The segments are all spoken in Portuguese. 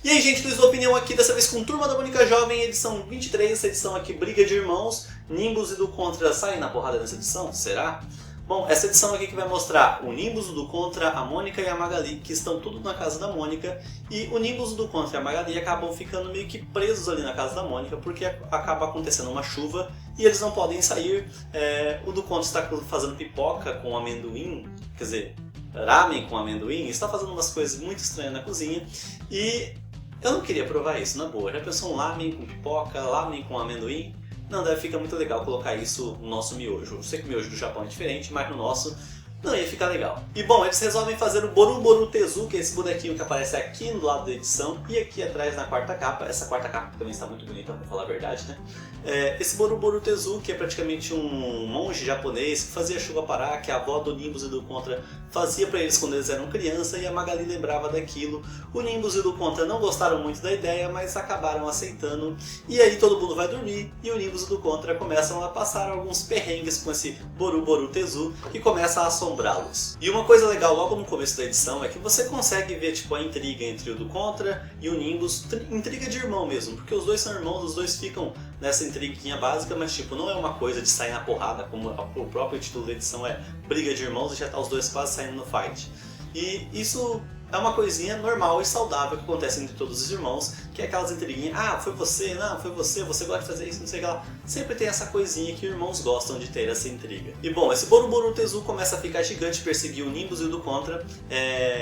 E aí, gente, Luiz da Opinião aqui, dessa vez com Turma da Mônica Jovem, edição 23, essa edição aqui, Briga de Irmãos. Nimbus e do Contra saem na porrada nessa edição? Será? Bom, essa edição aqui que vai mostrar o Nimbus, o do Contra, a Mônica e a Magali, que estão tudo na casa da Mônica. E o Nimbus, o do Contra e a Magali acabam ficando meio que presos ali na casa da Mônica, porque acaba acontecendo uma chuva e eles não podem sair. O do Contra está fazendo pipoca com amendoim, quer dizer, ramen com amendoim, está fazendo umas coisas muito estranhas na cozinha. E eu não queria provar isso, na boa. Já pensou um lamen com pipoca, lamen com amendoim? Não, deve ficar muito legal colocar isso no nosso miojo. Eu sei que o miojo do Japão é diferente, mas no nosso não ia ficar legal. E bom, eles resolvem fazer o Boru Boru Tezu, que é esse bonequinho que aparece aqui no lado da edição e aqui atrás na quarta capa. Essa quarta capa também está muito bonita, pra falar a verdade, né? Esse Boru Boru Tezu, que é praticamente um monge japonês que fazia a chuva parar, que a avó do Nimbus e do Contra fazia pra eles quando eles eram criança, e a Magali lembrava daquilo. O Nimbus e o do Contra não gostaram muito da ideia, mas acabaram aceitando. E aí todo mundo vai dormir e o Nimbus e o do Contra começam a passar alguns perrengues com esse Boru Boru Tezu, que começa a assombrá-los. E uma coisa legal logo no começo da edição é que você consegue ver tipo a intriga entre o do Contra e o Nimbus, intriga de irmão mesmo, porque os dois são irmãos, os dois ficam nessa intriguinha básica, mas tipo, não é uma coisa de sair na porrada, como o próprio título da edição é Briga de Irmãos, e já tá os dois quase saindo no fight. E isso é uma coisinha normal e saudável que acontece entre todos os irmãos, que é aquelas intriguinhas, ah, foi você, não, foi você gosta de fazer isso, não sei o que lá. Sempre tem essa coisinha que irmãos gostam de ter, essa intriga. E bom, esse Boru Boru Tezu começa a ficar gigante, perseguir o Nimbus e o do Contra,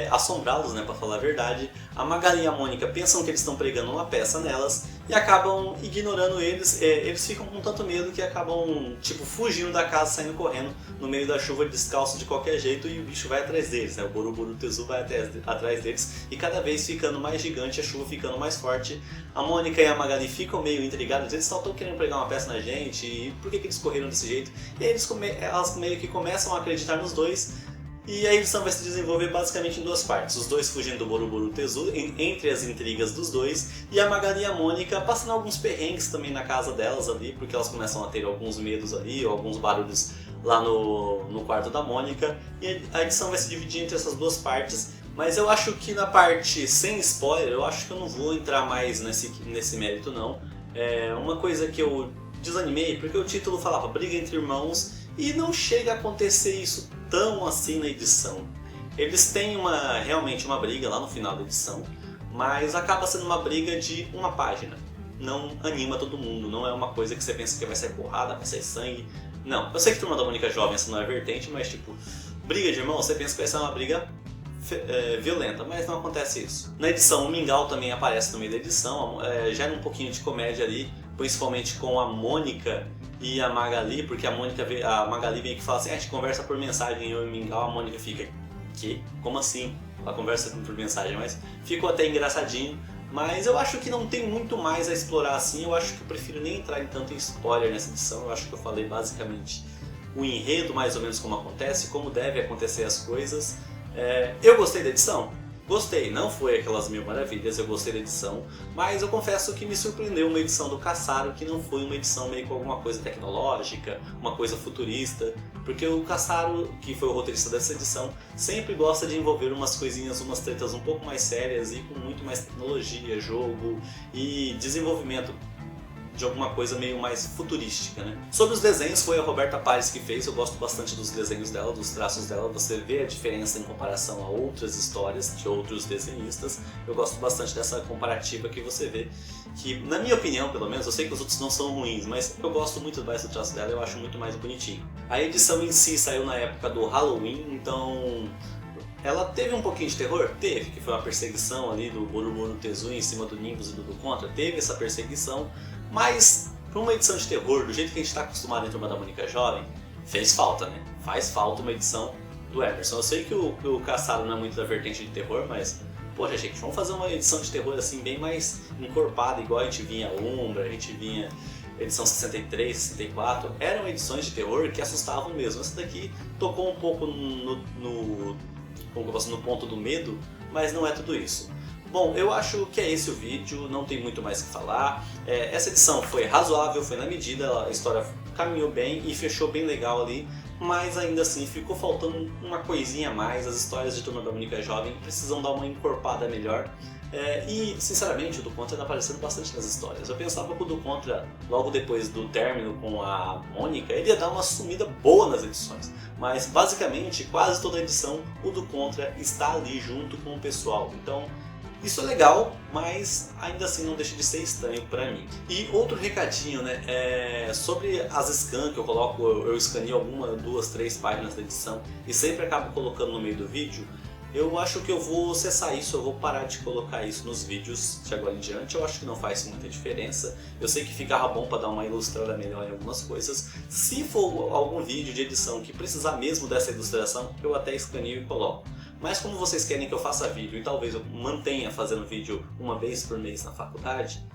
assombrá-los, né, pra falar a verdade. A Magali e a Mônica pensam que eles estão pregando uma peça nelas e acabam ignorando eles. Eles ficam com tanto medo que acabam, tipo, fugindo da casa, saindo correndo no meio da chuva, descalço de qualquer jeito, e o bicho vai atrás deles, né? O Boru Boru Tezu vai atrás deles e cada vez ficando mais gigante, a chuva ficando mais forte. A Mônica e a Magali ficam meio intrigadas, eles estão querendo pregar uma peça na gente, e por que eles correram desse jeito? E aí elas meio que começam a acreditar nos dois. E a edição vai se desenvolver basicamente em duas partes. Os dois fugindo do Boru Boru Tezu, entre as intrigas dos dois, e a Magali e a Mônica passando alguns perrengues também na casa delas ali, porque elas começam a ter alguns medos ali, ou alguns barulhos lá no quarto da Mônica. E a edição vai se dividir entre essas duas partes, mas eu acho que na parte sem spoiler, eu acho que eu não vou entrar mais nesse mérito não. É uma coisa que eu desanimei, porque o título falava Briga entre Irmãos, e não chega a acontecer isso tão assim na edição. Eles têm realmente uma briga lá no final da edição, mas acaba sendo uma briga de uma página. Não anima todo mundo, não é uma coisa que você pensa que vai sair porrada, vai sair sangue. Não, eu sei que Turma da Mônica Jovem essa não é vertente, mas tipo, briga de irmão, você pensa que vai ser uma briga violenta, mas não acontece isso. Na edição, o Mingau também aparece no meio da edição, gera um pouquinho de comédia ali, principalmente com a Mônica e a Magali, porque a Magali vem que fala assim, a gente conversa por mensagem, eu e o Mingau, a Mônica fica, que? Como assim? Ela conversa por mensagem, mas ficou até engraçadinho. Mas eu acho que não tem muito mais a explorar assim, eu acho que eu prefiro nem entrar em tanto em spoiler nessa edição, eu acho que eu falei basicamente o enredo, mais ou menos como acontece, como deve acontecer as coisas. Eu gostei da edição? Gostei, não foi aquelas mil maravilhas, eu gostei da edição, mas eu confesso que me surpreendeu uma edição do Cassaro que não foi uma edição meio com alguma coisa tecnológica, uma coisa futurista, porque o Cassaro, que foi o roteirista dessa edição, sempre gosta de envolver umas coisinhas, umas tretas um pouco mais sérias e com muito mais tecnologia, jogo e desenvolvimento de alguma coisa meio mais futurística, né? Sobre os desenhos, foi a Roberta Pares que fez, eu gosto bastante dos desenhos dela, dos traços dela, você vê a diferença em comparação a outras histórias de outros desenhistas, eu gosto bastante dessa comparativa que você vê, que na minha opinião, pelo menos, eu sei que os outros não são ruins, mas eu gosto muito mais do traço dela, eu acho muito mais bonitinho. A edição em si saiu na época do Halloween, então ela teve um pouquinho de terror? Teve, que foi uma perseguição ali do Boru Boru Tezu em cima do Nimbus e do Contra, teve essa perseguição, mas para uma edição de terror, do jeito que a gente está acostumado em Turma da Mônica Jovem, fez falta, né? Faz falta uma edição do Emerson. Eu sei que o Cassaro não é muito da vertente de terror, mas, poxa gente, vamos fazer uma edição de terror assim bem mais encorpada, igual a gente vinha a Umbra, a gente vinha edição 63, 64, eram edições de terror que assustavam mesmo. Essa daqui tocou um pouco no ponto do medo, mas não é tudo isso. Bom, eu acho que é esse o vídeo, não tem muito mais o que falar. Essa edição foi razoável, foi na medida, a história caminhou bem e fechou bem legal ali. mas ainda assim ficou faltando uma coisinha a mais. As histórias de Turma da Mônica Jovem precisam dar uma encorpada melhor. E, sinceramente, o do Contra está aparecendo bastante nas histórias. Eu pensava que o do Contra, logo depois do término com a Mônica, ele ia dar uma sumida boa nas edições. Mas, basicamente, quase toda edição, o do Contra está ali junto com o pessoal. Então, isso é legal, mas ainda assim não deixa de ser estranho pra mim. E outro recadinho, né, sobre as scans que eu coloco, eu escaneio alguma, 2, 3 páginas da edição e sempre acabo colocando no meio do vídeo. Eu acho que eu vou cessar isso, eu vou parar de colocar isso nos vídeos de agora em diante. Eu acho que não faz muita diferença. Eu sei que ficava bom para dar uma ilustrada melhor em algumas coisas. Se for algum vídeo de edição que precisar mesmo dessa ilustração, eu até escaneio e coloco. Mas como vocês querem que eu faça vídeo e talvez eu mantenha fazendo vídeo uma vez por mês na faculdade,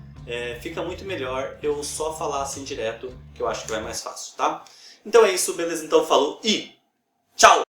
fica muito melhor eu só falar assim direto, que eu acho que vai mais fácil, tá? Então é isso, beleza? Então falou e tchau!